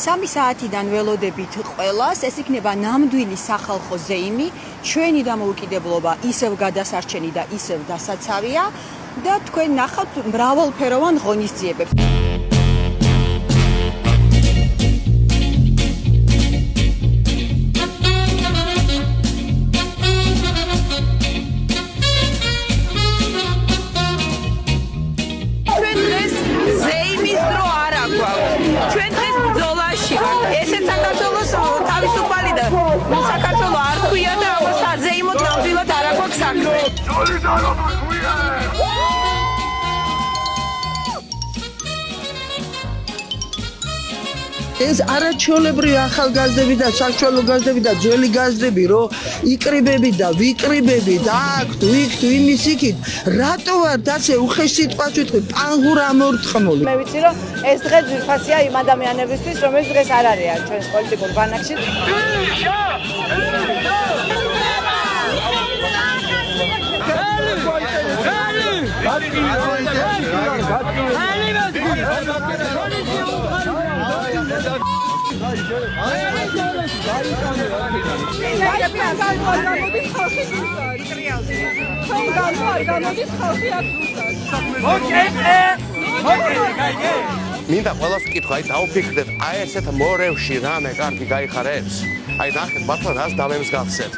3 საათიდან ველოდებით ყველას, ეს იქნება ნამდვილი სახალხო ზეიმი, ჩვენი დამოუკიდებლობა ისევ გადასარჩენი და ისევ დასაცავია და თქვენ ნახავთ მრავალფეროვან ღონისძიებებს. ესეც საქართველოს თავისუფალი და საქართველო არ ქვია და საზეიმოდ ნამდვილად არ აქვს საქმე. ეს არაჩვეულებრივი ახალგაზრდები და საშუალო გაზრდები და ძველი გაზრდები რო იკრიბებით და ვიკრიბებით აქ იქ იმის იქით რატო ვართ ასე უხეში სიტყვას ვიტყვი პანგურა მორთხმული მე ვიცი რომ ეს დღე ძვირფასია იმ ადამიანებისთვის რომელიც დღეს არ არიან ჩვენს პოლიტიკურ ბანაკში. მინდა ყველას ვკითხო, აი დაუფიქრდეთ, აი ესეთ მორევში რამე კარგი გაიხარებს. აი ნახეთ, მართლა რას დავემსგავსეთ.